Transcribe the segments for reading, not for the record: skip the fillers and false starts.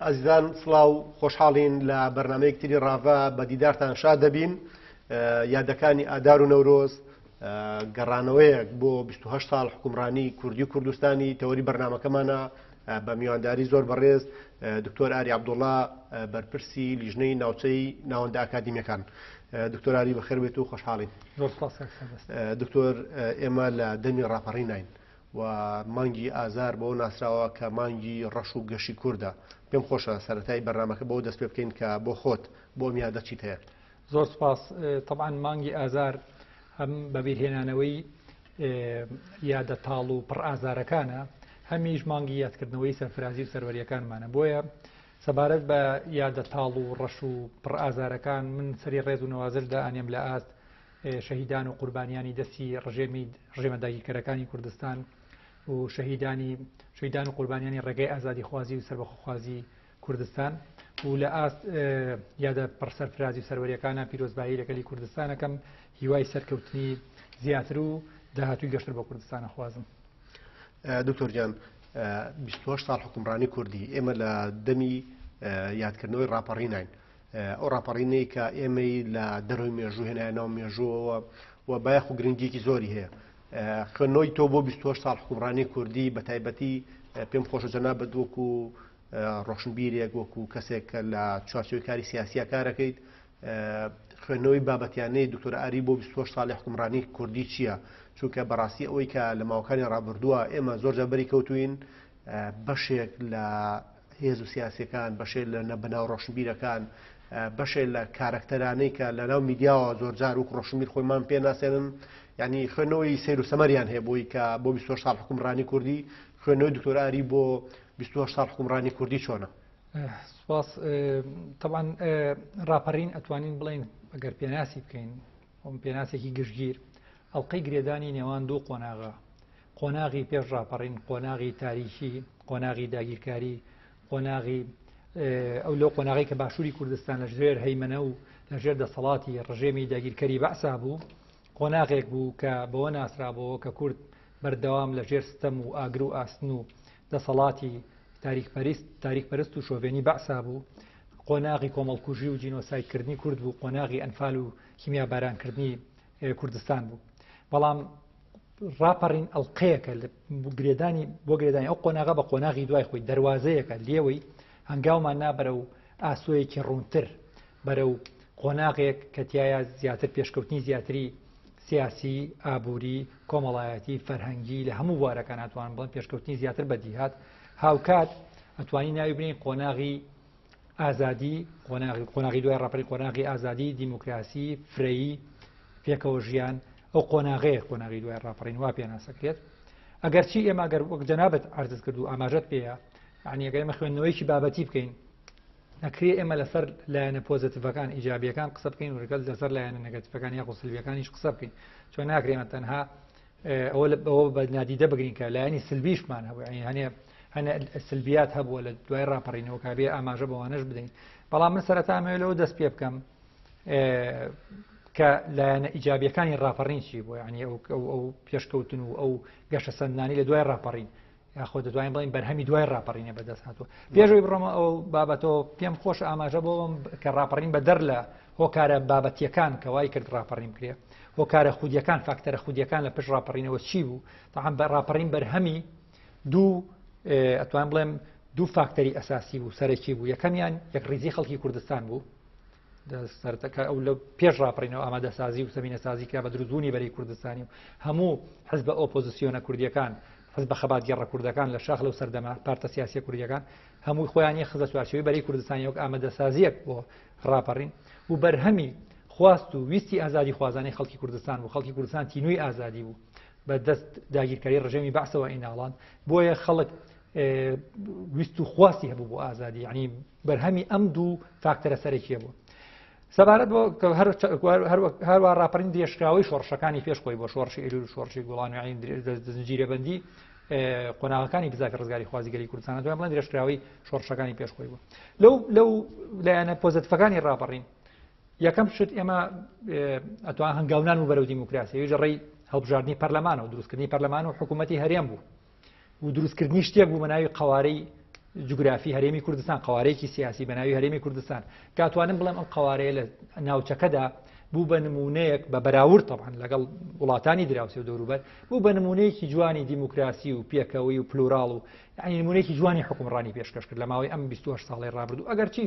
عزیزان سڵاو خۆشحاڵین لە بەرنامەیەکتری ڕاڤا بە دیدارتان شاد دەبین. یادەکانی ئادار و نەورۆز گەڕانەوەیەک بۆ 28 ساڵ حکومڕانی کوردی و کوردستانی تەوەری بەرنامەکەمانە بە میوانداری زۆر بەڕێز دکتۆر ئاری عەبدوڵڵا بەرپرسی لیژنەی ناوچەی ناوەندە ئاکادیمیەکان. دکتۆر ئاری بەخێر بێت و خۆشحاڵین. دکتۆر ئێمە لە دەمی ڕاپەڕی ناین و مانگی ئازار بۆ ناسراوە کە مانگی ڕەش و گەشی کووردە. پێم خۆشە سەرەتای بەرنامەکە بۆ دەست پێ بکەین کە بۆ خۆت بۆ میادە چیت هەیە. زۆر سپاس. طبعا مانگی ئازار هەم بەبیرهێنانەوەی یادە تاڵ و پڕ ئازارەکانە، هەمیش مانگی یادکردنەوەی سەرفرازی و سەروەریەکانمانە. بۆیە سەبارەت بە یادە تاڵ و ڕەش و پڕ ئازارەکان من سەری ڕێز و نەوازشدا ئەنێم لە ئاست شەهیدان و قوربانیانی دەستی ڕژێمە داگیرکەرەکانی کوردستان و شەهیدان و قوربانیانی ڕێگەی ئازادی خوازی و سەربەخۆخوازی کوردستان و لە ئاست یادە پڕسەرفرازی و سەروەریەکانە پیرۆزبایی لەگەلی کوردستانەکەم هیوای سەرکەوتنی زیاتر و داهاتووی گەشتر بە کوردستانە خوازم. دکتۆر گیان، 28 ساڵ حکومڕانی کوردی، ئێمە لە دەمی یادکردنەوەی ڕاپەڕی ناین. ئەو ڕاپەڕینەی کە ئێمەی لە دەرەوەی مێژوو هێنایەنەوە مێژووەوە و بایەخ و گرنگیەکی زۆری هەیە. خوێندنەوەی تۆ بۆ 28 ساڵ حکومڕانی کوردی بە تایبەتی پێم خۆشە جەنابەت وەکو ڕۆشنبیرێک وەکو کەسێک کە لە چوارچێوەی کاری سیاسیە کارەکەیت، خوێندنەوەی بابەتیانەی دکتۆر ئاری بۆ 28 ساڵی حکومڕانی کوردی چییە؟ چونکە بەڕاستی ئەوەی کە لە ماوەکانی ڕابردووە ئێمە زۆر جەبەری کەوتوین بەشێک لە هێز و سیاسیەکان، بەشێک لە بەناو ڕۆشنبیرەکان، بەشێک لە کارکتەرانەی کە لە ناو میدیاوە زۆرجار و ڕۆشنبیر خۆیمان پێ ناسێنن. یعنی خوێندنەوەی سیر و سەمەریان هەیە بۆی کە بۆ 28 ساڵ حکومڕانی کوردی خوێندنەوەی دکتۆر ئاری بۆ 28 ساڵ حکومڕانی کوردی چۆنە؟ سپاس. طبعا ڕاپەڕین ئەتوانین بڵین ئەگەر پێناسی بکەین، پێناسێکی گشتگیر، ئەڵقەی گرێدانی نێوان دوو قۆناغە، قۆناغی پێش ڕاپەڕین، قۆناغی تاریخی، قۆناغی داگیرکاری، قۆناغی ئەو لەو قۆناغی کە باشووری کوردستان لە ژێر هەیمەنە و لە ژێر دەسەڵاتی ڕژێمی داگیرکەری بەعسا بوو، قۆناغێک بوو کە بەوە ناسرابەوە کە کورد بەردەوام لە ژێر ستەم و ئاگر و ئاستن و دەسەڵاتی تاریکپەرست و شۆڤێنی بەعسا بوو، قۆناغی کۆمەڵکوژی و جینۆسایدکردنی کورد بوو، قۆناغی ئەنفال و کیمیا بارانکردنی کوردستان بوو. بەڵام ڕاپەڕین ئەڵقەیەکە بۆ گرێدانی ئەو قۆناغە بە قۆناغی دوای خۆی دەواازەیەکە لێوەی هەنگاومان نابەرە و ئاسۆیەکی ڕوونتر بەرە و قۆناغێک کە تایە زیاتر پێشکەوتنی زیاتری سیاسی، ئابووری، کۆمەڵایەتی، فەرهەنگی لە هەموو بوارەکان ئەتوانن بڵێن پێشکەوتنی زیاتر بەدیهات. هاوکات ئەتوانی ناوی بنین قۆناغی ئازادی، قۆناغی دوای ڕاپەڕی، قۆناغی ئازادی، دیموکراسی، فرەیی، پێکەوە ژیان، ئەو قۆناغەیە قۆناغی دوای ڕاپەڕین وا پێناسەکرێت. ئەگەرچی ئێمە ئەگەر وەک جەنابەت عەرز کرد و ئاماژەت پێیە، یعنی ئەگەر ئێمە خوێندنەوەیکی بابەتی بکەین، نەکرێ ئێمە لەسەر لایەنە پۆزتیڤەکان ئیجابیەکان قسە بکەین و لەگەڵ لەسەر لایەنە نەگەتیڤەکان یاخود سلبیەکانیش قسە بکەین، چۆن ناکرێمە تەنها ئەوە بە نادیدە بگرین کە لایەنی سلبیشمان هەبوو، یعنی هەنە سلبیات هەبووە لە دوای ڕاپەڕینەوە کابێ ئاماژە بەوانەش بدەین. بەڵام من سەرەتا مەوێت دەست پێ بکەم کە لایەنە ئیجابیەکانی ڕاپەڕین چی بووە، یعنی ئەو پێشکەوتن و ئەو گەشە سەردانی لە دوای ڕاپەڕین، یاخۆ دەتوانین بڵین بەرهەمی دوای ڕاپەڕینە بەدەست هاتووە. پێشەوەی بڕۆمە ئەو بابەتەوە پێم خۆش ئاماژە بۆم کە ڕاپەڕین بە دەر لە هۆکارە بابەتیەکان کە وای کرد ڕاپەڕین بکرێ، هۆکارە خودیەکان، فاکتەرە خودیەکان لە پشت ڕاپەڕینەوە چی بوو. تاعاً بە ڕاپەڕین بەرهەمی ئەتوان بڵێم دوو فاکتەری ئەساسی بوو، سەرەکی بوو. یەکەمیان یەکڕێزی خەڵکی کوردستان بوو، ئەو لە پێش ڕاپەڕینەوە ئامادەسازی و سەمینەسازی کرا بە دروستبوونی بەرەی کوردستانی و هەموو حزبە ئۆپۆزیسیۆنە کوردیەکان، حزبە خەبات گێڕە کوردەکان لە شاخ لەو سەردەما، پارتە سیاسی کوردیەکان هەمووی خۆیان خزە چوارچێوەی بەرەی کوردستانی وەک ئامادەسازیەک بۆ ڕاپەڕین و بەرهەمی خواست و ویستی ئازادی خوازانەی خەڵکی کوردستان بوو. خەڵکی کوردستان تینووی ئازادی بوو بە دەست داگیرکاری ڕژێمی بەعسەوە ئیناڵان، بۆیە خەڵک ویست و خواستی هەبوو بۆ ئازادی، یعنی بەرهەمی ئەم دوو فاکتەرە سەرەکیە بوو. سەبارەت بۆ هەروە ڕاپەڕین درێژراوەی شۆڕشەکانی پێش خۆی بۆ شۆڕشی ئێلول و شۆڕشی گوڵان و زنجیرەبەندی قۆناغەکانی بزاکە ڕزگاری خوازیگەری کوردستان، دوای بڵێن درێژراوەی شۆڕشەکانی پێش خۆی بوو. لەو لایەنە پۆزتیڤەکانی ڕاپەڕین یەکەم شت ئێمە ئەتوان هەنگاونان و بەرەو دیموکراسی ژەڕێی هەڵبژاردننی پەرلەمانەوە دروستکردنی پەرلەمان و حکوومەتی هەرێم بوو و دروستکردنی شتێک بوو بە ناوی قەوارەی جوگرافی هەرێمی کوردستان قوارەیەکی سیاسی بەناوی هەرێمی کوردستان کاتوانم بڵێم ئەم قوارەیە لە ناوچەکەدا بوو بە نمونەیەک بە بەراورد طبعا لەگەڵ وڵاتانی دراوسێ و دەوروبەر بوو بە نمونەیەکی جوانی دیموکراسی و پێکەوەی و پلوراڵ و یعنی نمونەیەکی جوانی حکومڕانی پێشکەش کرد لە ماوەی ئەم 28 ساڵی ڕابردوو ئەگەرچی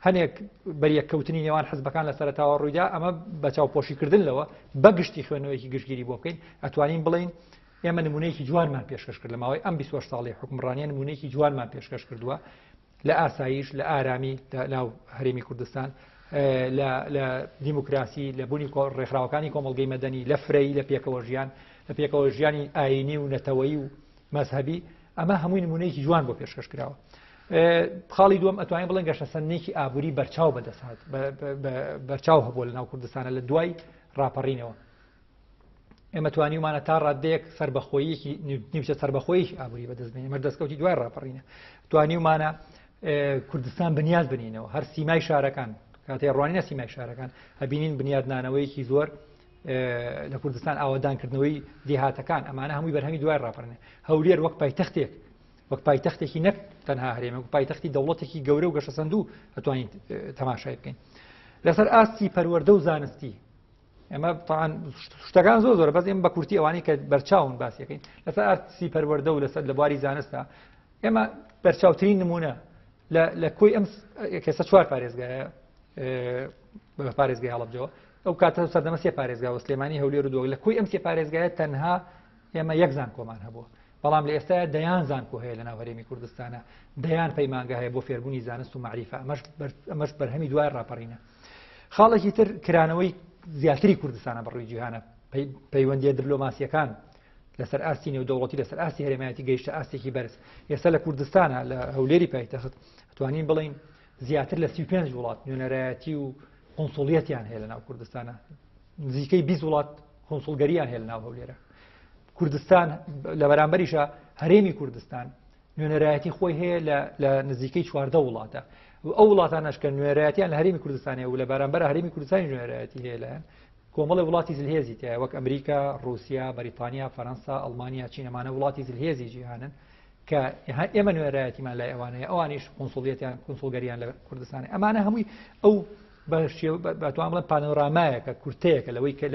هەنێک بەریەککەوتنی نێوان حزبەکان لە سەرەتاوە ڕوویدا ئەمە بە چاوپۆشیکردنەوە بەگشتی خوێنەوەیکی گشتگیری بۆ بکەین ئەتوانین بڵین ئێمە نمونەیەکی جوانمان پێشکەش کرد لە ماوەی ئەم 28 ساڵی حکومڕانیە نمونەیەکی جوانمان پێشکەش کردووە لە ئاسایش لە ئارامی ناو هەرێمی کوردستان لە دیموکراسی لە بوونی ڕێکخراوەکانی کۆمەڵگەی مەدەنی لە فرەی لە پێکەوە ژیانی ئاینی و نەتەوەیی و مەذهبی ئەمە هەمووی نمونەیەکی جوان بۆ پێشکەش کراوە. خاڵی دووەم ئەتوانین بڵێن گەشەسەندێکی ئابووری بەرچاو بەدەسات بەرچاو هەبووە لە ناو کوردستانە لە دوای ڕاپەڕینەوە ئێمە توانیمانە تا ڕادەیەک سربەخۆیەکی نیوچە سربەخۆیی ئابووری بەدەستبێنین ئەمە دەستکەوتی دوای ڕاپەڕینە توانیمانە کوردستان بنیاد بنینەوە هەر سیمای شارەکان کاتێ ڕوانینە سیمای شارەکان هەبینین بنیادنانەوەیەکی زۆر لە کوردستان ئاوادانکردنەوەی دێهاتەکان ئەمانە هەمووی بەرهەمی دوای ڕاپەڕینە هەولێر وەک پایتەختێکی نەک تەنها هەرێمە و پایتەختی دەوڵەتێکی گەورە و گەشەسەندوو ئەتوانین تەماشای بکەین لەسەر ئاستی پەروەردە و زانستی ئێمە شتەکان زۆر بەس ئێمە بە کورتی ئەوانەی کە بەرچاون باسیەکەین لەسەر ئاستی پەروەردە و لەسەر لە بواری زانستە ئێمە بەرچاوترین نمونە لە کۆی ئەم کەسە 4 پارێزگایە پارێزگای هەڵبجەوە ئەو کاتە سەردەمە 3 پارێزگا سلێمانی هەولێر و دۆ لە کۆی ئەم 3 پارێزگایە تەنها ئێمە یەک زانکۆمان هەبووە بەڵام لە ئێستا دەیان زانکۆ هەیە لە ناو هەرێمی کوردستانە دەیان پەیمانگە هەیە بۆ فێربوونی زانست و معریفە ئەمەش بەرهەمی دوای ڕاپەڕینە. خاڵێکی تر کرانەوەی زیاتری کوردستانە بەڕووی جیهانە پەیوەندیە دیپلۆماسیەکان لەسەر ئاستی نێودەوڵەتی لەسەر ئاستی هەرێمایەتی گەیشتە ئاستێکی بەرز ئێستا لە کوردستانە لە هەولێری پایتەخت توانین بڵین زیاتر لە 35 وڵات نوێنەرایەتی و قۆنسوڵیەتیان هەیە لە ناو کوردستانە نزیکەی 20 وڵات قۆنسوڵگەریان هەیە لە ناو هەولێرە کوردستان لە بەرامبەریشە هەرێمی کوردستان نوێنەرایەتی خۆی هەیە لە نزیکەی 14 وڵاتە ئەو وڵاتانەش کە نوێنەرایەتیان لە هەرێمی کوردستانەیە و لە بەرامبەر هەرێمی کوردستانی نوێنەرایەتی هەیە لەیان کۆمەڵی وڵاتی زلهێزی تایە وەک ئەمریکا رووسیا بەریتانیا فەرەنسا ئەڵمانیا چینەمانە وڵاتی زلهێزی جیهانن کە ئێمە نوێنەرایەتیمان لای ئەوانەیە ئەوانیش قۆنسوڵیەتیان قۆنسوڵگەریان لە کوردستانە ئەمانە هەمووی ئەو بەتوان بڵێن پانۆرامایەکە کورتەیەکە لەوەی کە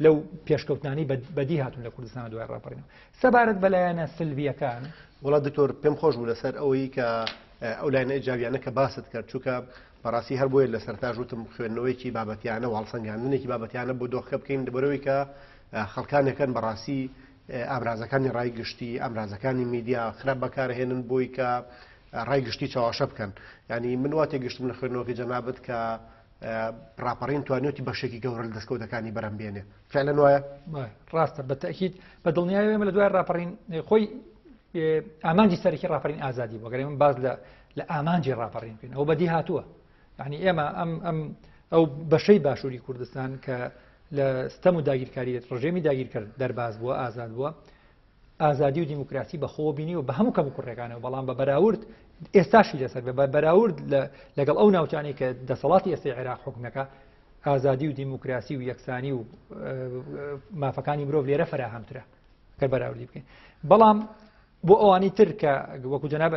لەو پێشکەوتنانی بەدی هاتون لە کوردستان دوای ڕاپەڕینەوە سەبارەت بەلایەنە سلبیەکان وڵات دکتۆر پێم خۆش بوو لەسەر ئەوەی کە ئەو لایەنە ئیجابیانە کە باست کرد چووکە بەڕاستی هەر بۆیە لە سەرتاژ وتم خوێندنەوەیکی بابەتیانە وڵسەنگاندنێکی بابەتیانە بۆ دۆخەکە بکەین لەبەرەوەی کە خەڵکانێکن بەڕاستی ئامرازەکانی ڕایگشتی ئامرازەکانی میدیا خراپ بەکارهێنن بۆی کە ڕایگشتی چاوەشە بکەن ینی من وا تێگەشتم لە خوێندنەوەکە جەنابەت کە ڕاپەڕین توانێتی بەشێکی گەورە لە دەستکەوتەکانی بەرەم بێنێ فعلەن وایە ڕاستە بەتەکید بە دڵنیایەوە لە دوای ڕاپەڕین خۆی ئامانجی سەرەکی ڕاپەڕین ئازادی بۆ گەرەی من باز لە ئامانجی ڕاپەڕین بکەین ئەو بەدی هاتووە یعنی ئێمە ئەو بەشەی باشووری کوردستان کە لە ستەم و داگیرکاری ڕژێمی داگیرکرد دەرباز بووە ئازاد بووە ئازادی و دیموکراسی بەخۆ بینی و بە هەموو کەم کوڕێکانەوە بەڵام بە بەراورد ئێستاشی لەسەر بە بەراورد لەگەڵ ئەو ناوچانی کە دەسەڵاتی ئێستا عێراق حکومەکە ئازادی و دیموکراسی و یەکسانی و مافەکانی مرۆڤ لێرە فراهەمترە کە بەراوردی بکەین بەڵام بۆ ئەوانی تر کە وەکو جەناب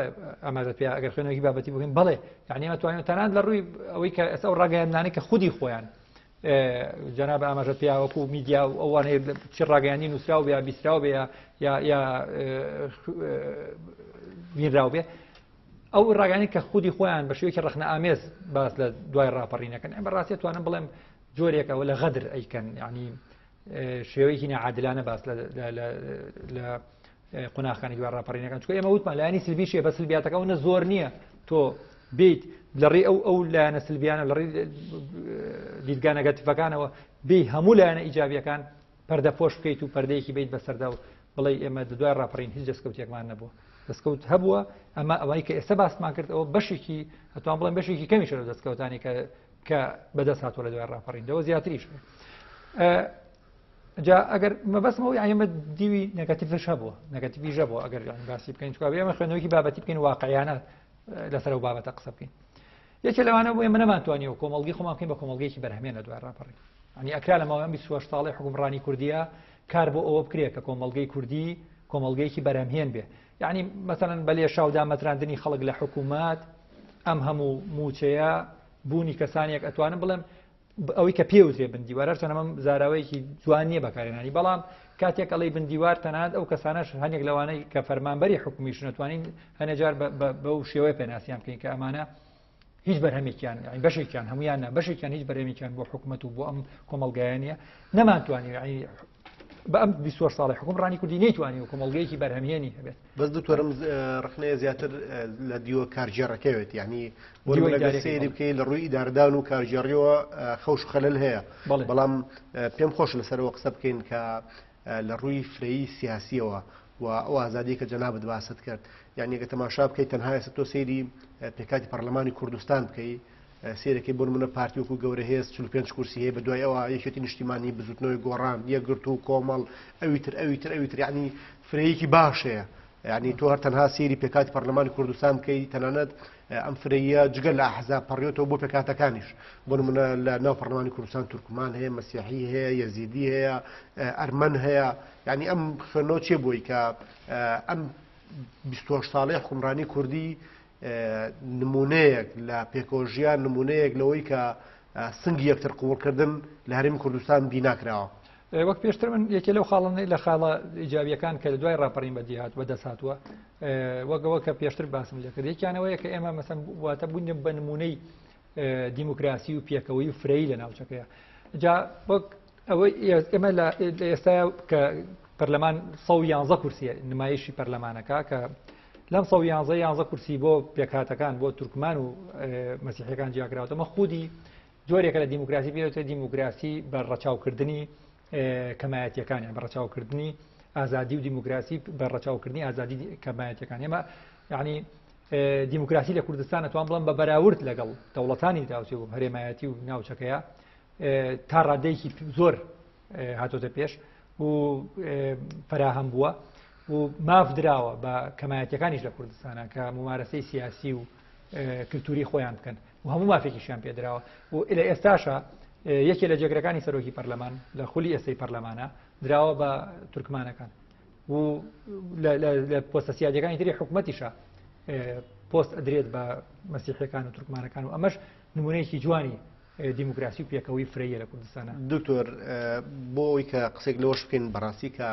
ئاماژەت پێ ئەگەر خوێنەوەی بابەتی بکەین بڵێ یعنی ئێمە توانین تەنانەت لە ڕووی ئەوەی کە ئەو ڕاگەیاندانەی کە خودی خۆیان جەناب ئاماژەت پێ وەکو میدیا و ئەوانەیە چی ڕاگەیاندی نووسراو بێ یا بیستراو بێ یا وینراو بێ ئەو ڕاگەیاندی کە خودی خۆیان بە شێوەیەکی ڕەخنە ئامێز باس لە دوای ڕاپەڕینەکەن ئەمە ڕاستی توانم بڵێم جۆرێکەوە لە غەدر ئەیکەن یعنی شێوەیەکی نەعادلانە باس لە قوناخەکانی دوای ڕاپەڕینەکان چونکە ئێمە وتمان لایەنی سلبیشیە بە سلبیاتەکەونە زۆر نییە تۆ بیت لەڕێی ئەو لایەنە سلبیانە لەڕێی دیدگا نەگەتیڤەکانەوە بێ هەموو لایەنە ئیجابیەکان پەردە پۆش بکەیت و پەردەیەکی بیت بەسەردا و بڵێ ئێمە دوای ڕاپەڕین هیچ دەستکەوتێکمان نەبووە دەستکەوت هەبووە ئەمە ئەوەی کە ئێستا باسمان کرد ئەوە بەشێکی ئەتوان بڵێن بەشێکی کەمیشە لە دەستکەوتانی کە بەدەست هاتووە لە دوای ڕاپەڕینەوە زیاتریش جا ئەگەر مەبەستمەوە ئەمە دیوی نەگاتیڤش هەبووە نەگاتیڤیش هەبووە ئەگەر باسی بکەین چکە ئێمە خوێندنەوەیکی بابەتی بکەین واقعیانە لەسەر ئەو بابەتە قسە بکەین یەکێ لەوانە بۆ ئێمە نەمانتوانیەوە کۆمەڵگەی خۆمان بکەین بە کۆمەڵگەیەکی بەرهەمێنە دوای ڕاپەڕین ینی ئەکرا لە ماوەی 28 ساڵی حکومڕانی کوردیە کار بۆ ئەوە بکرێت کە کۆمەڵگەی کوردی کۆمەڵگەیەکی بەرهەمهێن بێ یعنی مەسەڵەن بەلێ شاو دامەتراندنی خەڵک لە حکوومەت ئەم هەموو موچەیە بوونی کەسانێک ئەتوانم بڵێم ئەوەی کە پێوترێ بندیوارە چۆنەمەم زاراوەیەکی جوانیە بەکارێنانی بەڵام کاتێک ئەڵی بندیوار تەنانەت ئەو کەسانەش هەنێک لەوانەی کە فەرمانبەری حکومیشن ئەتوانین هەنێجار بەو شێوەیە پێناسیان بکەین کە ئەمانە هیچ بەرهەمێکیان بەشێکیان هەمویان بەشێکیان هیچ بەرهەمێکیان بۆ حکوومەت و بۆ ئەم کۆمەڵگایانە نەمانتوانی بە ئەم 24 ساڵی حکومڕانی کوردی نەیتوانی و کۆمەڵگەیەکی بەرهەمهێنی هەبێت بەس دوتۆرم ڕخنەیە زیاتر لە دیوە کارژێڕەکەوێت یعنی سەیری بکەیت لە ڕووی ئیدارەدان و کارژێڕیەوە خەوش خەلەل هەیە بەڵام پێم خۆش لەسەرەوە قسە بکەین کە لە ڕووی فرەیی سیاسیەوە و ئەو ئازادی کە جەنابەت باست کرد یعنی ئەگە تەماشا بکەیت تەنها ئێستا تۆ سەیری پێکاتی پەرلەمانی کوردستان بکەیت سێرەکەی بۆ منە پارتی وەکو گەورە هێز 45 کورسی هەیە بە دوای ئەوە یەکێتی نیشتیمانی بزوتنەوەی گۆڕان یەکگرت و کۆمەڵ ئەویتر یعنی فرەیەکی باش هەیە یعنی تۆ هەر تەنها سێری پێکاتی پەرلەمانی کوردستان بکەیت تەنانەت ئەم فرەیە جگە لە ئەحزاب پەڕێتەوە بۆ پێکاتەکانیش بۆ منە لە ناو پەرلەمانی کوردستان تورکمان هەیە مەسیحی هەیە یەزیدی هەیە ئەرمەن هەیە یعنی ئەم خوێنەوە چێ بۆی کە ئەم 28 ساڵەی حکومڕانی کوردی نمونەیەک لە پێکۆژیان نمونەیەک لەوەی کە سنگی یەکتر قوڵکردن لە هەرێمی کوردستان بیناکراوە وەک پێشتر من یەکێ لەو خاڵانەی لە خاڵە ئیجابیەکان کە لە دوای ڕاپەڕین بەدیهات بەدەست هاتووە وەکەوە کە پێشتر باسم لێکرد یەکیانەوەیە کە ئێمە مەسەن واتە بوونە بە نمونەی دیموکراسی و پێکەوەی و فرەیی لە ناوچەکەیە جا وەک ئەوەی ئێمە لە ئێستا کە پەرلەمان 111 کورسیە نمایشی پەرلەمانەکە کە لەم 111 کورسی بۆ پێکهاتەکان بۆ تورکمان و مەسیحیەکان جیاکراوەتە مە خودی جۆرێکە لە دیموکراسی پێوتە دیموکراسی بە ڕەچاوکردنی کەمایەتیەکانیان بە ڕەچاوکردنی ئازادی و دیموکراسی بە ڕەچاوکردنی ئازادی کەمایەتیەکان ئێمە یعنی دیموکراسی لە کوردستان ئەتوان بڵێن بە بەراورد لەگەڵ دەوڵەتانی داوچێ و هەرێمایەتی و ناوچەکەیە تا ڕادەیەکی زۆر هاتۆتە پێش و فراهەم بووە و ماف دراوە بە کەمایەتیەکانیش لە کوردستانە کە ممارەسەی سیاسی و کللتوری خۆیان بکەن و هەموو مافێکیشیان پێدراوە و لە ئێستاشە یەکێ لە جێگرەکانی سەرۆکی پەرلەمان لە خولی ئێستەی پەرلەمانە دراوە بە تورکمانەکان و لە پۆستە سیادیەکانی تری حکوومەتیشە پۆست ئەدرێت بە مەسیحیەکان و تورکمانەکان و ئەمەش نمونەیەکی جوانی دیموکراسی و پێکەوەی فرەیە لە کوردستانە دکتۆر بۆ ئەوی کە قسێک لەوەش بکەین بەڕاستی کە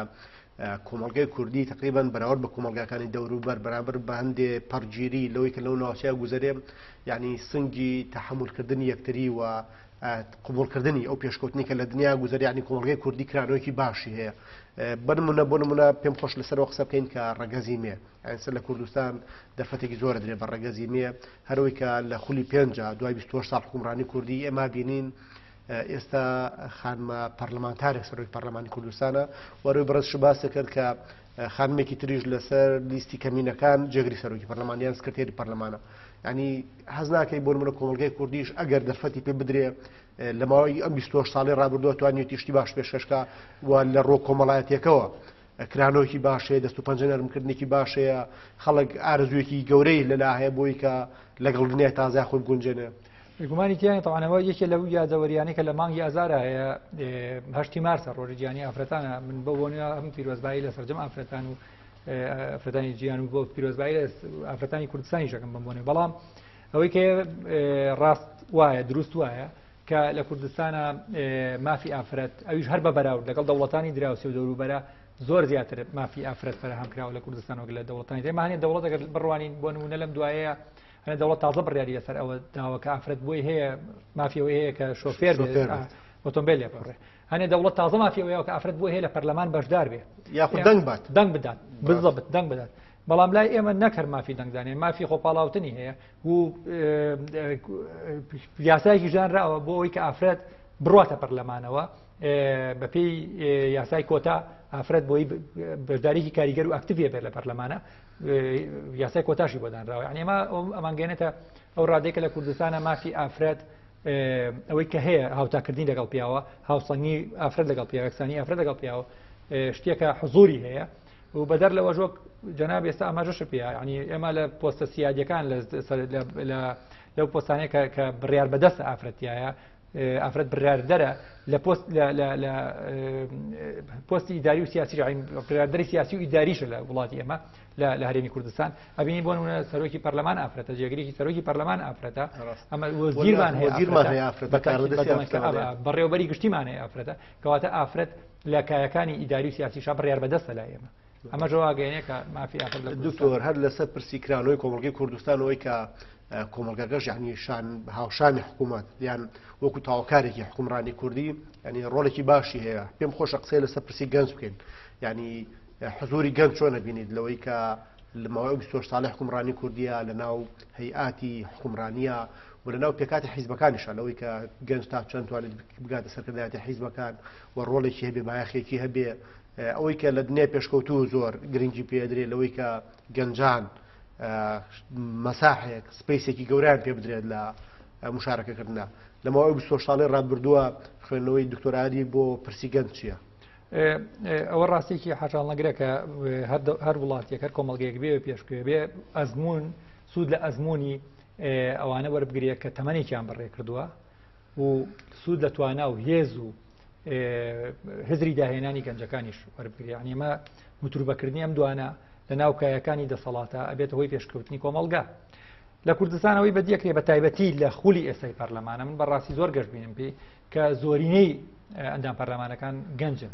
کۆمەڵگەی کوردی تقریبان بەراورد بە کۆمەڵگاکانی دەوروبەر بەرامبەر بە هەندێ پەرگیری لەوەی کە لەو ناوچەیە گوزەرێ یعنی سنگی تەحملکردنی یەکتری و قبولکردنی ئەو پێشکەوتنی کە لە دنیا گوزەر یعنی کۆمەڵگەی کوردی کرانەوەیکی باشی هەیە بنمونە بۆ نمونە پێم خۆش لەسەرەوە قسە بکەین کە ڕەگەزی مێ ئەنسەر لە کوردستان دەفەتێکی زۆرە درێ بە ڕەگەزی مێ هەروەی کە لە خولی پێنجە دوای 28 ساڵ حکومڕانی کوردی ئێمە بینین ئێستا خانمە پەرلەمانتارێک سەرۆکی پەرلەمانی کوردستانە وەرەوەی بەڕێز شباسە کرد کە خانمێکی تریش لەسەر لیستی کەمینەکان جێگری سەرۆکی پەرلەمانیان سکرتێری پەرلەمانە ینی حەز ناکەی بۆ منە کۆمەڵگەی کوردیش ئەگەر دەرفەتی پێ بدرێ لە ماوەی ئەم 28 ساڵی ڕابردووە توانێتی شتی باش پێشکەشکە و لە ڕۆ کۆمەڵایەتێکەوە کرانەوەکی باشەیە دەست و پەنجە نەرمکردنێکی باشەیە خەڵک ئارزوویەکی گەورەی لەلا هەیە بۆی کە لەگەڵ دنیای تازای خۆی گونجێنێ گومانی تیان تەوانەوە یەکێ لەو یادەوەریانەی کە لە مانگی ئازارە هەیە 8 مارسە ڕۆژی گیانی ئافرەتانە من بە بۆنیا هەم پیرۆزبایی لە سەرجەم ئافرەتان و ئافرەتانی گیان و بۆ پیرۆزبایی لە ئافرەتانی کوردستانی شەکەم بمبوونێ بەڵام ئەوەی کە ڕاست وایە دروست وایە کە لە کوردستانە مافی ئافرەت ئەویش هەر بە بەراورد لەگەڵ دەوڵەتانی دراوسی و دەوروبەرە زۆر زیاتر مافی ئافرەت فراهم کراوە لە کوردستان وەک لە دەوڵەتانی تر ماهێن دەوڵەت ئەگەر بڕوانین بۆ نمونە لەم دوایەیە هەنێ دەوڵەت تازە بڕیاری لەسەر ئەوە داوە کە ئافرەت بۆی هەیە مافیەوەی هەیە کە شۆفێر ئۆتۆمبیل لێپەڕێ هەنێ دەوڵەت تازە مافیەوەیە کە ئافرەت بۆی هەیە لە پەرلەمان بەشدار بێ یاخود دەنگ بدات بالضبط دەنگ بدات بەڵام لای ئێمە نەکرد مافی دەنگدانێ مافی خۆپاڵاوتنی هەیە و یاسایەکی ژانراوە بۆ ئەوەی کە ئافرەت بڕاتە پەرلەمانەوە بەپێی یاسای کۆتا ئافرەت بۆی بەشداریکی کاریگەر و ئەکتیڤە بێت لە پەرلەمانە یاسای کۆتاشی بۆ دانراوە یعنی ئێمە ئەمانگەێنێتە ئەو ڕادێکە لە کوردستانە مافی ئافرەت ئەوەی کە هەیە هاوتاکردنی لەگەڵ پیاوە هاوسەنگی ئافرەت لەگەڵ پیاوە یەکسانی ئافرەت لەگەڵ پیاوە شتێکە حزوری هەیە و بەدەر لەوە ژۆک جەناب ئێستا ئاماژەش پێ ینی ئێمە لە پۆستە سیادیەکان لەو پۆستانەیە کە بڕیار بەدەست ئافرەتیایە ئافرەت بڕاردەرە لە پۆستی ئیداری و سیاسی بڕاردەری سیاسی و ئیداریشە لە وڵاتی ئێمە لە هەرێمی کوردستان ئەبینی بۆ نمونە سەرۆکی پەرلەمان ئافرەتە جێگرێکی سەرۆکی پەرلەمان ئافرەتە ئەمە وەزیرمان هەیە بەڕێوەبەری گشتیمان هەیە ئافرەتە کەواتە ئافرەت لە کایەکانی ئیداری و سیاسیشا بڕیار بەدەستە لای ئێمە ئەمە ژەواگەیەنێ کە مافی ئافرەت لە دکتۆر هەر لەسەر پرسیکرانەوەی کۆمەڵگەی کوردستانەوەی کە کۆمەلگەکەش یعنی هاوشانی حکوومەت یان وەکو تاواکارێکی حکومڕانی کوردی ینی ڕۆڵێکی باشی هەیە پێم خۆشە قسەی لەسەر پرسی گەنج بکەین ینی حزوری گەنج چۆنە بینیت لەوەی کە لە ماوەی 24 ساڵی حکومڕانی کوردیە لە ناو هەیئاتی حکومڕانیە و لە ناو پێکاتی حیزبەکانیشە لەوەی کە گەنج تا چەند توانێت بگاتە سەرکردایەتی حیزبەکان و ڕۆڵێکی هەبێ بایەخێکی هەبێ ئەوەی کە لە دنیا پێشکەوتوو زۆر گرنگی پێدرێ لەوەی کە گەنجان مەساحێک سپیسێکی گەوریان پێ بدرێت لە مشارەکەکردنا لە ماوەی 24 ساڵی ڕابردووە خوێندنەوەی دکتۆراری بۆ پرسی گەنج چییە؟ ئەوە ڕاستێکی حاجان نەگرێت کە هەر وڵاتێک هەر کۆمەڵگەیەک بێ پێشکوێ بێ ئەزمون سوود لە ئەزمموی ئەوانە وەربگرێت کە تەمەنێکیان بەڕێ کردووە و سوود لە توانە و هێز و هزری داهێنانی گەنجەکانیش وەربگری ئەمە متروبەکردنی ئەم دوانە لە ناو کایەکانی دەسەڵاتە ئەبێت هۆی پێشکەوتنی کۆمەڵگا لە کوردستانەوەی بەدیەکرێ بە تایبەتی لە خولی ئێستای پەرلەمانە من بەڕاستی زۆر گەشت بینم پێی کە زۆرینەی ئەندام پەرلەمانەکان گەنجن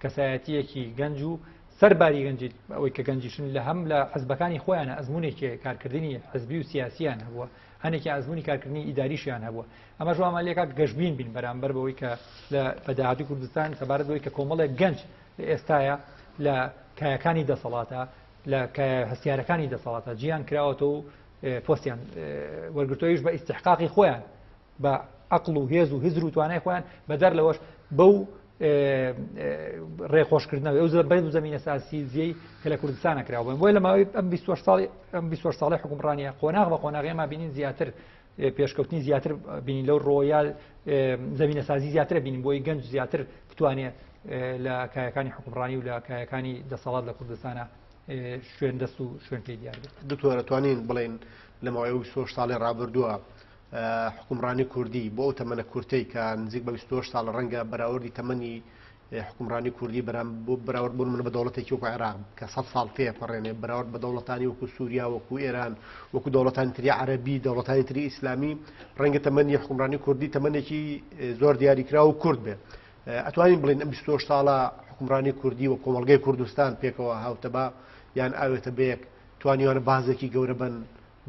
کەسایەتیەکی گەنج و سەرباری گەنجی ئەوەی کە گەنجیشن لە هەم لە حزبەکانی خۆیانە ئەزمونێکی کارکردنی حزبی و سیاسیان هەبووە هەنێکی ئەزمموی کارکردنی ئیداریشیان هەبووە ئەمە ژوامالێکا گەشتبین بین بەرامبەر بەوەی کە لە بەداهاتی کوردستان سەبارەت بەوەی کە کۆمەڵێک گەنج لە ئێستاە لە کایەکانی دەسەڵاتە لە هەستیارەکانی دەسەڵاتە جیان کراوەتە و پۆستیان وەرگرتۆیش بە ئیستحقاقی خۆیان بە عەقڵ و هێز و هزر و توانای خۆیان بەدەر لەوەش بەو ڕێخۆشکردنەوەی ئەو بەو زەمینە ساسیزیەی کە لە کوردستانە کراوە بۆی لە ماوەی ئەم 24 ساڵی حکومڕانیە قۆناغ بە قۆناغێمە بینین زیاتر پێشکەوتنی زیاتر بینین لەو ڕۆیال زەمینە سازی زیاترە بینین بۆی گەنج زیاتر بتوانێت لە کایەکانی حکومڕانی و لە کایەکانی دەسەڵات لە کوردستانە شوێن دەست و شوێن پێی دیار بێت دکتۆرە توانین بڵێن لە ماوەی 24 ساڵی ڕابردووە حکومڕانی کوردی بۆ ئەو تەمەنە کورتەی کە نزیک بە 24 ساڵ ڕەنگە بەراوردی تەمەنی حکومڕانی کوردی بۆ بەراورد بوون من بە دەوڵەتێکی وەکو عێراق کە 100 ساڵ پێپەڕێنێ بەراورد بە دەوڵەتانی وەکو سووریا وەکو ئێران وەکو دەوڵەتانی تری عەرەبی دەوڵەتانی تری ئیسلامی ڕەنگە تەمەنی حکومڕانی کوردی تەمەنێکی زۆر دیاریکرا و کورد بێ ئەتوانین بڵێن ئەم 24 ساڵە حکومڕانی کوردی و کۆمەڵگەی کوردستان پێکەوە هاوتەبا یان ئاوێتە بەیەک توانیوانە بازێکی گەورە بن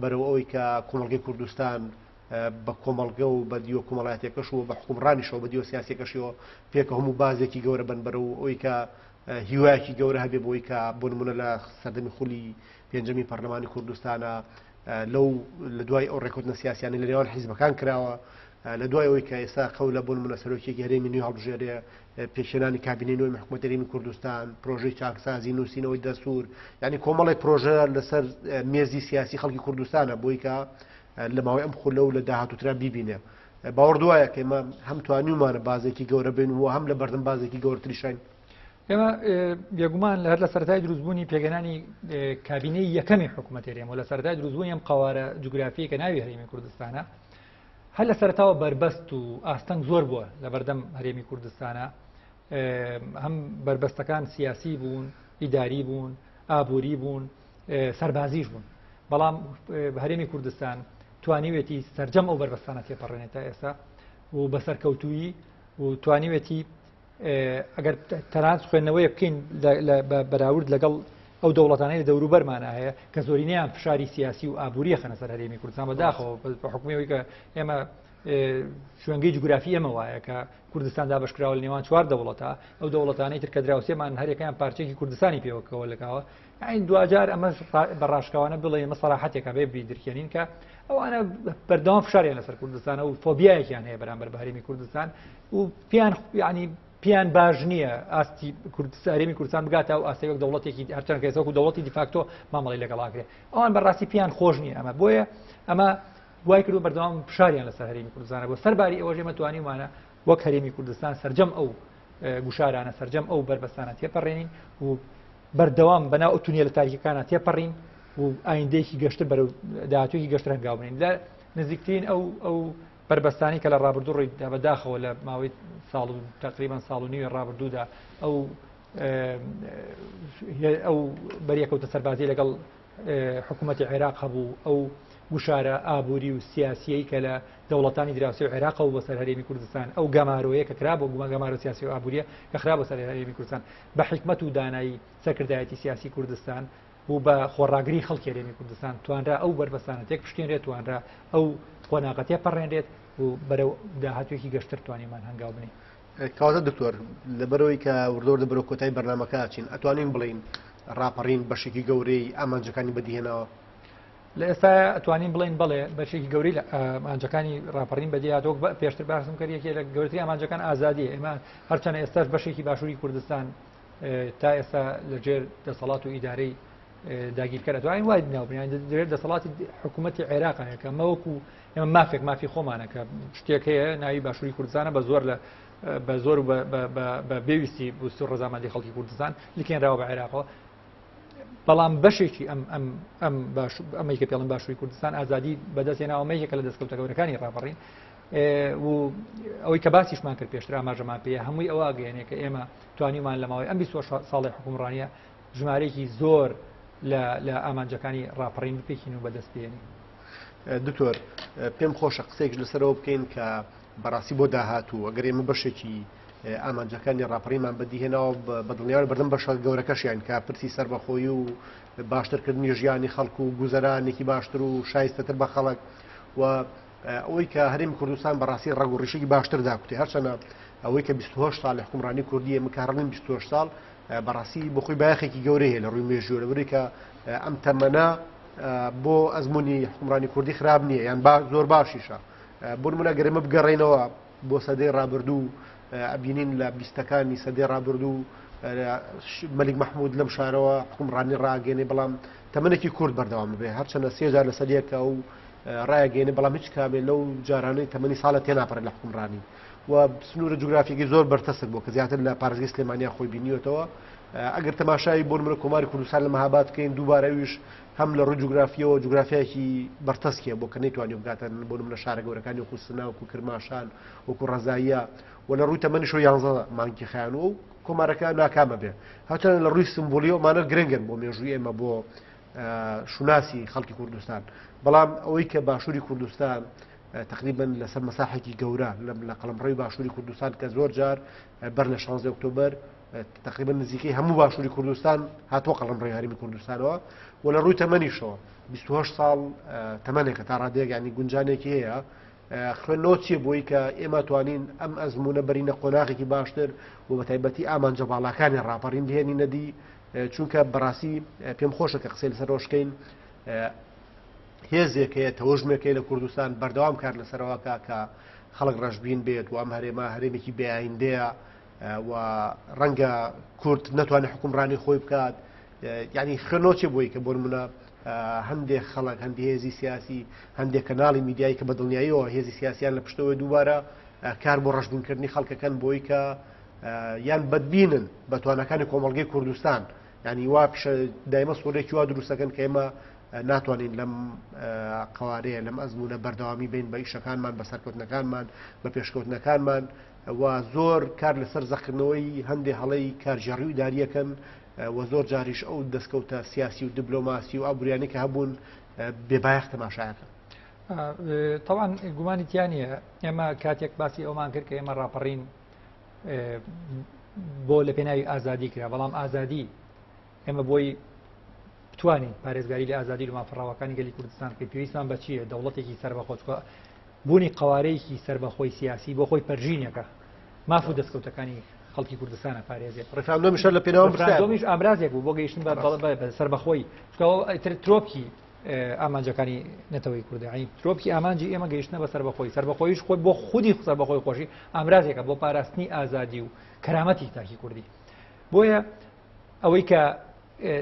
بەرەو ئەوەی کە کۆمەڵگەی کوردستان بە کۆمەڵگە و بە دیوە کۆمەڵایەتێکەش و بە حکومڕانیشەوە بە دیوە سیاسێکەشەوە پێکە هەموو بازێکی گەورە بن بەرەو ئەوەی کە هیوایەکی گەورە هەبێ بۆی کە بۆ نمونە لە سەردەمی خولی پێنجەمی پەرلەمانی کوردستانە لەو لە دوای ئەو ڕێکوتنە سیاسیانی لە نێوان حیزبەکان کراوە لە دوای ئەوەی کە ئێستا قەولە بۆ نمونە سەرۆکیەکی هەرێمی نوێ هەڵبژێرێ پێشێنانی کابینەی نوێی حکوومەتی هەرێمی کوردستان پرۆژەی چاکسازی نووسینەوەی دەستور یعنی کۆمەڵێک پرۆژە لەسەر مێزی سیاسی خەڵکی کوردستانە بۆی کە لە ماوەی ئەم خولە و لە داهاتووترا بیبینێ باوەڕ دوایە کە ئێمە هەم توانیومانە بازێکی گەورە بین و هەم لە بەردەم بازێکی گەورەتریشین ئێمە بێگومان لە هەر لە سەرەتای دروستبوونی پێگەنانی کابینەی یەکەمی حکوومەتی هەرێم و لە سەرەتای دروستبوونی ئەم قەوارە جوگرافیە کە ناوی هەرێمی کوردستانە هەر لە سەرەتاوە بربەست و ئاستەنگ زۆر بووە لە بەردەم هەرێمی کوردستانە هەم بربەستەکان سیاسی بوون ئیداری بوون ئابووری بوون سەربازیش بوون بەڵام هەرێمی کوردستان توانیوێتی سەرجەم ئەو بربەستانە تێپەڕێنێت تا ئێستا و بەسەرکەوتویی و توانیوێتی ئەگەر تەنانەت خوێندنەوەی بکەین بەراورد لەگەڵ ئەو دەوڵەتانەی لە دەوروبەرمانە هەیە کە زۆرینەیان فشاری سیاسی و ئابووریە خەنە سەر هەرێمی کوردستان بەداخەوە بە حکومەوەی کە ئێمە شوێنگەی جوگرافی ئەمە وایە کە کوردستان دابەشکراوە لە نێوان چوار دەوڵەتە ئەو دەوڵەتانەی تر کە دراوسێمان هەرێکیان پارچێکی کوردستانی پێوەکەوە لەکاوە این دوجار ئەمە بەڕاشکاوانە بڵێ ئێمە سەراحەتێکە بێ بیدرکێنین کە ئەوانە بەردەوام فشاریان لەسەر کوردستانە و فۆبیایەکیان هەیە بەرامبەر بە هەرێمی کوردستان و پیان باش نییە ئاستی هەرێمی کوردستان بگاتە و ئاستەیەک دەوڵەتێکی هەرچەند کەسەوەکو دەوڵەتی دیفاکتۆ مامەڵی لەگەڵاکرێ ئەوان بەڕاستی پیان خۆش نییە ئەمە بۆیە ئەمە وای کردو بەردەوام فشاریان لەسەر هەرێمی کوردستانە بۆ سەرباری ئەوە ژێمە توانیمانە وەک هەرێمی کوردستان سەرجەم ئەو گوشارانە سەرجەم ئەو بربەستانە تێپەڕێنین و بەردەوام بەناو ئۆتونیە لە تاریکەکانە تێپەڕین و ئایندەیەکی گەشتر بەرەو داهاتوویەکی گەشتر هەنگاو بنین لە نزیکترین ئەو بربەستانی کە لە ڕابردوو ڕێدا بەداخەوە لە ماوەی ساڵ تقریبان ساڵ و نیوە ڕابردوودا ئەو بەریەکەوتە سەربازی لەگەڵ حکوومەتی عێراق هەبوو ئەو گوشارە ئابووری و سیاسیەی کە لە دەوڵەتانی دراوسی و عێراق و بەسەر هەرێمی کوردستان ئەو گەمارۆیە کە کرا بۆ گەمارە سیاسی و ئابووریە کە خرا بەسەر هەرێمی کوردستان بە حکمت و دانایی سەرکردایەتی سیاسی کوردستان بوو بە خۆڕاگری خەڵکی هەرێمی کوردستان توانرا ئەو بربەستانە تێک پشتێنرێت توانرا ئەو خۆناغەتیە پەڕێنرێت و بەرەو داهاتوێکی گەشتر توانیمان هەنگاو بنین. کاواتە دکتۆر لەبەرەوەی کە وردۆر دەبەرەوە کۆتایی بەرنامەکە چین ئەتوانین بڵین ڕاپەڕین بەشێکی گەورەی ئامانجەکانی بەدیهێنەوە لە ئێستا ئەتوانین بڵین بڵێ بەشێکی گەوری لە ئامانجەکانی ڕاپەڕین بەدیهاتۆک پێشتر باسم کردیەکێ لە گەورەتری ئامانجەکان ئازادیە ئێمە هەرچەنە ئێستاش بەشێکی باشووری کوردستان تا ئێستا لەژێر دەسەڵات و ئیدارەی داگیرکەر ئەتوانین وای بناوبرین دەوێت دەسەڵاتی حکوومەتی عێراقانەیە کە مەوەکو ئێمە مافی خۆمانە کە شتێک هەیە ناوی باشووری کوردستانە بە زۆر لە بە زۆر بە پێویستی بووستور ڕەزامەندی خەڵکی کوردستان لیکێنراوە بە عێراقەوە بەڵام بەشێکی ئەمەی کە پێڵم باشووری کوردستان ئازادی بەدەستێناوەمەیەکە لە دەستکەوتە گەورەکانی ڕاپەڕین و ئەوەی کە باسیشمان کرد پێشتر ئاماژەمان پێەیە هەمووی ئەوە گەیەنێ کە ئێمە توانیمان لە ماوەی ئەم 24 ساڵی حکومڕانیە ژمارەیەکی زۆر لە ئامانجەکانی ڕاپەڕین بپێکین و بەدەست بێنی. دکتۆر پێم خۆشە قسێک لەسەرەوە بکەین کە بەڕاستی بۆ داهاتوو ئەگەر ئێمە بەشێکی ئامانجەکانی ڕاپەڕیمان بەدیهێناوە بە دڵنیاوە بەردەم بەشە گەورەکەشیان کە پرسی سەربەخۆیی و باشترکردنی ژیانی خەڵکو و گوزەرانێکی باشتر و شایستەتر بە خەڵک و ئەوەی کە هەرێمی کوردستان بەڕاستی ڕێگ و ڕێشێکی باشتر داکوتی هەرچەنە ئەوەی کە 28 ساڵ حکومڕانی کوردی ئێمە کارڕڵین 28 ساڵ بەڕاستی بۆ خۆی بایەخێکی گەورەی هەیە لە ڕووی مێژووە لەبەرەوەی کە ئەم تەمەنە بۆ ئەزمموی حکومڕانی کوردی خراب نییە یان زۆر باشیشە بۆ نمونە گەرمە بگەڕێنەوە بۆ سەدەی ڕابردوو ئەبینین لە بیستەکانی سەدەی ڕابردوو مەلیک مەحموود لەم شارەوە حکومڕانی ڕاگەێنێ بەڵام تەمەنێکی کورد بەردەوام بێ هەرچەنە 3000 لە سەدەیەکە و ڕایگەێنێ بەڵام هیچ کامێ لەو جارانەی تەمەنی ساڵە تێناپەڕێت لە حکومڕانی و سنوورە جوگرافیەکی زۆر بەرتەسک بۆ کە زیاتر لە پارێزگای سلێمانیا خۆی بینیوەتەوە ئەگەر تەماشای بۆ نمونە کۆماری کوردستان لە مەهاباد بکەین دووبارەویش هەم لە ڕووی جوگرافیەوە جوگرافیایکی بەرتەسکیە بۆ کە نەیتوانێت بگاتە بۆ نمونە شارە گەورەکانی وەکو سنا وەکو کرماشان وەکو ڕەزاییە و لە ڕووی تەمەنیشەوە 11 مانگی خەیان و کۆمارەکە ناکامە بێ هەچەنە لە ڕووی سمبولیەوەمانە گرنگن بۆ مێژووی ئێمە بۆ شوناسی خەڵکی کوردستان بەڵام ئەوەی کە باشووری کوردستان تقریبا لەسەر مەساحێکی گەورە لە قەڵەمڕەوی باشووری کوردستان کە زۆر جار بەر لە 16 ئۆکتۆبەر تقریبا نزیکەی هەموو باشووری کوردستان هاتووە قەڵەمڕەوی هەرێمی کوردستانەوە و لە ڕووی تەمەنیشەوە 28 ساڵ تەمەنێکە تا ڕادەیەک ینی گونجانێکی هەیە خوێندنەوە چیە بۆی کە ئێمە توانین ئەم ئەزمونە بەرینە قۆناغێکی باشتر و بە تایبەتی ئامانجە باڵاکانی ڕاپەڕین دێنی نەدی چونکە بەڕاستی پێم خۆشە کە قسەی لەسەر ڕۆژکەین هێزێکەیە تەوەژمێکەیە لە کوردستان بەردەوام کار لەسەرەوەکە کە خەڵک ڕەشبین بێت و ئەم هەرێمە هەرێمێکی بێئایندەیە و ڕەنگە کورد نەتوانێت حکومڕانی خۆی بکات یعنی خوێنەوە چێ بۆی کە بۆ نمونە هەندێک خەڵک هەندی هێزی سیاسی هەندێک کەناڵی میدیایی کە بە دڵنیاییەوە هێزی سیاسیان لە پشتەوەی دووبارە کار بۆ ڕەشبوونکردنی خەڵکەکەن بۆی کە یان بەدبینن بە توانەکانی کۆمەڵگەی کوردستان ینی وا پیشە دایمە سوورێکی وا دروستەکەن کە ئێمە ناتوانین لەم قوارەیە لەم ئەزمونە بەردەوامی بین بە ئیشەکانمان بە سەرکەوتنەکانمان بە پێشکەوتنەکانمان و زۆر کار لەسەر زەخکردنەوەی هەندێک هەڵەی کارژێڕی و ئیداریەکەن و زۆر جاریش ئەو دەستکەوتە سیاسی و دیبلۆماسی و ئابووریانی کە هەبوون بێبایەخ تەماشایەکەن. طبعا گومانی تیانە ئێمە کاتێک باسی ئەومان کرد کە ئێمە ڕاپەڕین بۆ لە پێناوی ئازادی کرا بەڵام ئازادی ئێمە بۆی بتوانین پارێزگاری لە ئازادی و مافڕاوەکانی گەلی کوردستان کە پێویستمان بە چییە دەوڵەتێکی سەربەخۆچکە بوونی قوارەیەکی سەربەخۆی سیاسی بۆ خۆی پەرژینەکە ماف و دەستکەوتەکانی خەڵکی کوردستانە پارێزێت ڕفراندۆمیش لە پێناوەمیش ئامرازێک بوو بۆ گەیشتن بە سەربەخۆی ترۆپکی ئامانجەکانی نەتەوەی کوردی ترۆپکی ئامانجی ئێمە گەیشتنە بە سەربەخۆیش خۆی بۆ خودی سەربەخۆی خۆشی ئامرازێکە بۆ پاراستنی ئازادی و کەرامەتی تاکی کوردی بۆیە ئەوەی کە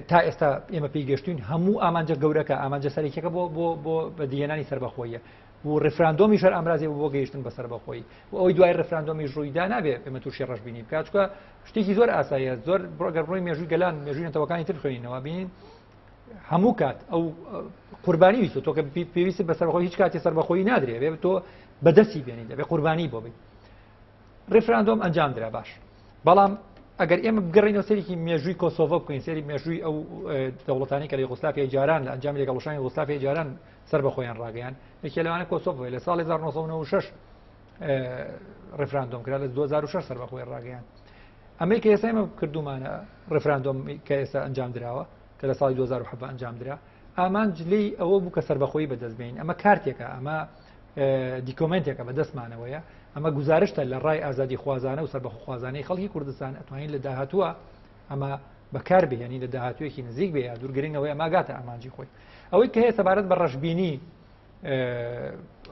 تا ئێستا ئێمە پێی گەشتوین هەموو ئامانجە گەورەکە ئامانجە سەرێکەکە بۆ بەدیهێنانی سەربەخۆیە و ڕفراندۆمی شەر ئامرازێ بۆ گەیشتن بە سەربەخۆی و ئەوەی دوای ڕفراندۆمی ڕوویدا نابێت ئێمە تووشی ڕەشبینی بکات چونکە شتێکی زۆر ئاساییە زۆر گەڕۆی مێژووی گەلان مێژووی نەتەوەکانی تر خوێنینەوە بینین هەموو کات ئەو قوربانی ویست تۆ کە پێویست بە سەربەخۆی هیچ کاتی سەربەخۆی نادرێت بێت تۆ بەدەستی بێنی دەبێ قوربانی بۆ بی ڕێفراندۆم ئەنجام درا باش بەڵام ئەگەر ئێمە بگەڕینەوە سەرێکی مێژووی کۆسۆڤە بکەین سەری مێژووی ئەو دەوڵەتانی کە لە یوگۆسلاڤیای جاران لە ئەنجام لێگەڵشانی یوگۆسلاڤیای جاران سەر بە خۆیان ڕاگەیان یەکێ لەوانە کۆسۆڤ لە ساڵی 1996 ڕێفراندۆم کرا لە 2006 سەر بە خۆی ڕاگەیان ئەمریکا ئێستا ئێمە کردومانە ڕێفراندۆم کە ئێستا ئەنجام درراوە کە لە ساڵی 2007 ئەنجام درا ئامان جلەی ئەوە بوو کە سەربەخۆی بەدەستبین ئەمە کارتێکە ئەمە دیکۆمنتێکە بەدەستمانەوەیە ئەمە گزارشتە لە ڕای ئازادی خوازانە و سەربەخۆخوازانەی خەڵکی کوردستان ئەتوانین لە داهاتووە ئەمە بەکار بهێنی لە داهاتوویەکی نزیک بێ یا دوورگرنگەوەی ئەماگاتە ئامانجی خۆی ئەوەی کە هەیە سەبارەت بە ڕەشببینی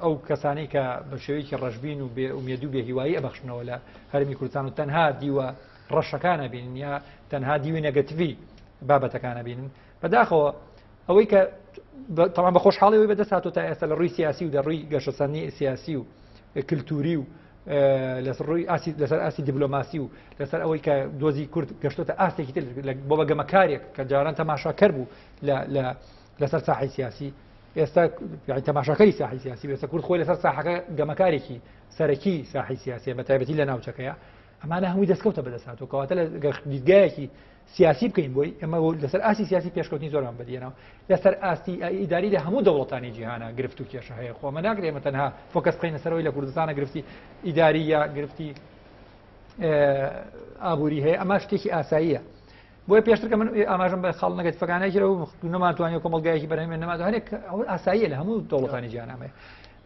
ئەو کەسانی کە بە شێوەیەکی ڕەشببین و بێ و بێهیوایی ئەبەخشنەوە لە هەرمی کوردستان و تەنها دیوە ڕەشەکانە بینن یا تەنها دیوی نەگەتیڤی بابەتەکانە بینن بەداخەوە ئەوەی کە تەمان بە خۆشحاڵیەوەی بەدەست هاتووە تا ئێستا لە ڕووی سیاسی و دەڕووی گەشەسەنی سیاسی و کللتوری و لەسەر ئاسی دیبلۆماسی و لەسەر ئەوەی کە دۆزی کورد گەشتۆتە ئاستێکی تر بۆ بە گەمەکارێک کە جاران تەماشاکەر بوو لەسەر ساحی سیاسی ئێستا تەماشاکەری ساحی سیاسی ئێستا کورد خۆی لەسەر ساحەکە گەمەکارێکی سەرەکی ساحی سیاسی بە تایبەتی لە ناوچەکەیە ئەمانە هەمووی دەستکەوتە بەدەساتەوە کەواتە لە دیدگایەکی سیاسی بکەین بۆی ئەمە لەسەر ئاسی سیاسی پێشکەوتنی زۆرمان بەدیێنەوە لەسەر ئاستی ئیداری لە هەموو دەوڵەتانی جیهانە گرفت و کێشە هەیە خۆمە ناگرێمە تەنها فۆکەس بکەینە سەرەوەی لە کوردستانە گرفتی ئیداری یا گرفتی ئابووری هەیە ئەمە شتێکی ئاساییە بۆیە پێشتر کە من ئاماژم بە خاڵ نەگەتیڤەکانێکی لەو نەماتوانانی کۆمەڵگایەکی بەرهەمێ نەمات هەرێک ئەو ئاساییە لە هەموو دەوڵەتانی جیهانامەیە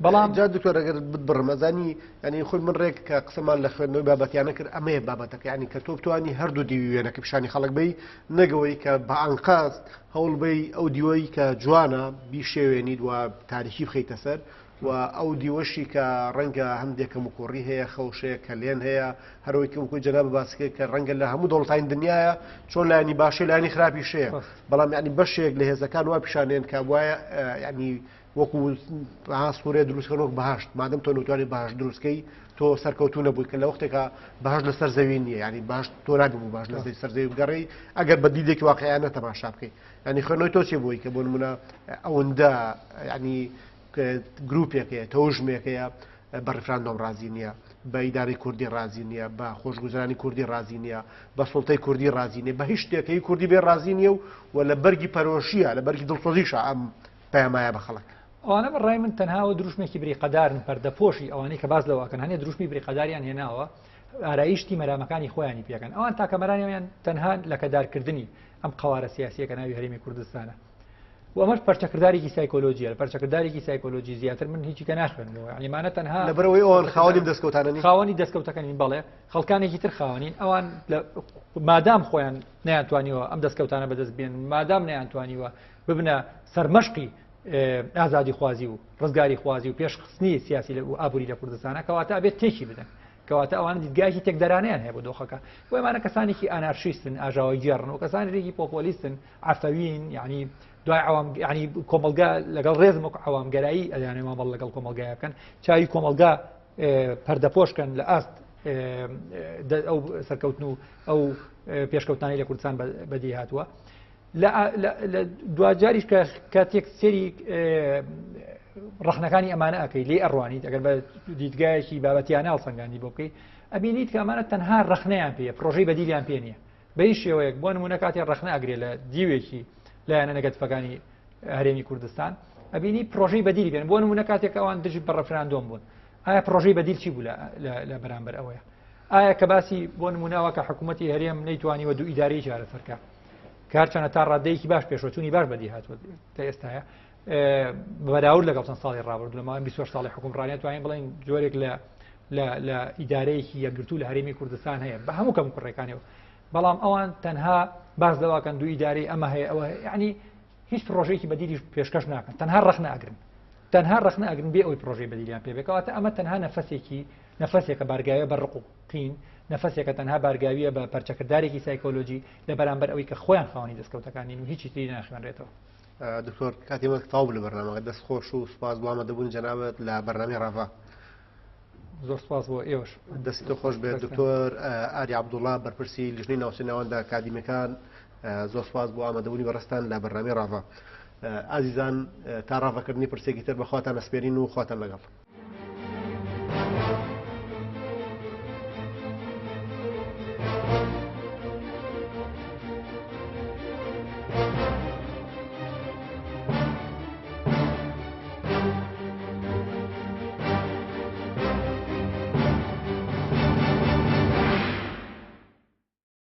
بەڵام جا دکتۆر ئەگەر بڕمەزانی ینی خۆی من ڕێک کە قسەمان لە خوێندنەوەی بابەتیانە کرد ئەمەیە بابەتەکە ینی کە تۆ بتوانی هەردوو دیوی وێنەکە پیشانی خەڵک بی نەگەوەی کە بە ئەنقاز هەوڵ بی ئەو دیوەی کە جوانە بیشێوێنیت و تاریخی بخەیتە سەر و ئەو دیوەشی کە ڕەنگە هەندێکە مکۆڕی هەیە خەوشەیە کە لێن هەیە هەروەی کە وەکوی جەناب باسکە کە ڕەنگە لە هەموو دەوڵەتانی دنیاە چۆن لایانی باشی لایانی خراپی شەیە بەڵام ینی بەشێک لە هێزەکان وا پیشانێن کە وایە ینی وەکو سوورێ دروستکەنەوە بەهشت مادەم تۆ نوتوانی باش دروستکەی تۆ سەرکەوتو نەبووی کە لە وەختێکە باش لەسەر زەوی نییە ینی باش تۆ نابوو باش لە سەرزەوی بگەڕی ئەگەر بە دیدێکی واقعیانە تەماشا بکەی ینی خوێنەوەی تۆ چی بووی کە بۆ نمونە ئەوەندە ینی گروپێکەیە تەوژمێکەیە بە ڕێفراندۆم رازی نییە بە ئیداری کوردی رازی نییە بە خۆشگوزارانی کوردی رازی نییە بە سڵتەی کوردی رازی نیە بە هیچ شتێکەی کوردی بێ رازی نییە و لە بەرگی پەرۆشیە لە بەرگی دڵسۆزیشە ئەم پەیامایە بە خەڵک ئەوانە بەڕای من تەنهاوە دروشمێکی بریقەدارن پەردەپۆشی ئەوانەی کە باز لەوەکەن هەنێ دروشمی بریقەداریان هێناوە ئارایشتی مەرامەکانی خۆیانی پێکەن ئەوان تاکەمەرانیان تەنها لە کەدارکردنی ئەم قەوارە سیاسیەکە ناوی هەرێمی کوردستانە و ئەمەش پەرچەکردارێکی سایکۆلۆژیە لە پەرچەکردارێکی سایکۆلۆژی زیاتر من هیچی کە ناخوێنەوە یعنیمانە تەنها لەبەرەوەی ئەوان خاوەنی دەستکەوتاننی خاوەنی دەستکەوتەکەنی بەڵێ خەڵکانێکی تر خاوەنین ئەوان مادام خۆیان نەیانتوانیوە ئەم دەستکەوتانە بەدەست بێن مادام نەیانتوانیوە ببنە سەرمەشقی ئازادی خوازی و ڕزگاری خوازی و پێشخستنی سیاسی و ئابووری لە کوردستانە کەواتە ئەبێت تێکی بدەن کەواتە ئەوان دیدگایکی تێکدەرانیان هەیە بۆ دۆخەکە بۆ ئێمانە کەسانێکی ئانارشیستن ئاژاوی جێڕن و کەسانێکی پۆپۆلیستن عەفەوین یعنی دوای عوام ینی کۆمەلگا لەگەڵ ڕێزم وەکو عوامگەرایی ئەیانێ مامەڵ لەگەڵ کۆمەلگایە بکەن چاوی کۆمەلگا پەردەپۆشکەن لە ئاست ئەو سەرکەوتن و ئەو پێشکەوتانی لە کوردستان بەدی هاتووە لە دوجاریش کە کاتێک سێری ڕخنەکانی ئەمانە ئەەکەی لێ ئەڕوانیت ئەگەر بە دیدگایەکی بابەتیانە هەڵسەنگاندی بۆ بکەی ئەبینیت کە ئەمانە تەنها ڕخنەیان پێ پرۆژەی بەدیلیان پێ نییە بە هیچ شێوەیەک بۆ نمونە کاتێ ڕخنە ئەگرێت لە دیوێکی لایەنە نەگەتیڤەکانی هەرێمی کوردستان ئەبینی پرۆژەی بەدیلی بێن بۆ نمونە کاتێک ئەوان دژی بە ڕەفراندۆم بوون ئایا پرۆژەی بەدیل چی بوو لە بەرامبەر ئەوەیە ئایا کە باسی بۆ نموناوە کە حکوومەتی هەرێم نەیتوانیوە دوو ئیدارەی چارەسەرکە کارچەنە تا ڕادەیەکی باش پێشۆچوونی باش بەدی هاتووە تا ئێستاە بەراورد لەگەڵ چەند ساڵی ڕابردوو لە ماوەی 24 ساڵی حکومڕانیت توانین بڵین جۆرێک لە ئیدارەیەکی یەکگرتوو لە هەرێمی کوردستان هەیە بە هەموو کەم کوڕێکانەوە بەڵام ئەوان تەنها باز دەواکەن دوو ئیدارەی ئەمە هەیە ئەوە یعنی هیچ پرۆژەیەکی بەدیلی پێشکەش ناکەن تەنها ڕخنە ئەگرن تەنها ڕخنە ئەگرن بێ ئەوی پرۆژەی بەدیلیان پێ بکەواتە ئەمە تەنها نەفەسێکە بارگاویە بە ڕق و قین نەفەسێکە تەنها بارگاویە بە پەرچەکردارێکی سایکۆلۆژی لە بەرامبەر ئەوەی کە خۆیان خاوەنی دەستکەوتەکانی و هیچی تری ناخوێنرێتەوە دکتۆر کاتی وەک تاو لە بەرنامەکە دەست خۆش و سوپاس بۆ ئامادەبوون جەنابەت لە بەرنامەی ڕاڤا زۆر سپاس بۆ ئێوەش دەستی تۆ خۆش بێت دکتۆر ئاری عەبدوڵڵا بەرپرسی لیژنەی ناوچەی ئەکادیمیەکان زۆر سپاس بۆ ئامادەبوونی بەڕێستان لە بەرنامەی ڕاڤا ئازیزان تا ڕاڤەکردنی پرسێکی تر بەخواتان ئەسپێرین و خواتان لەگەڵ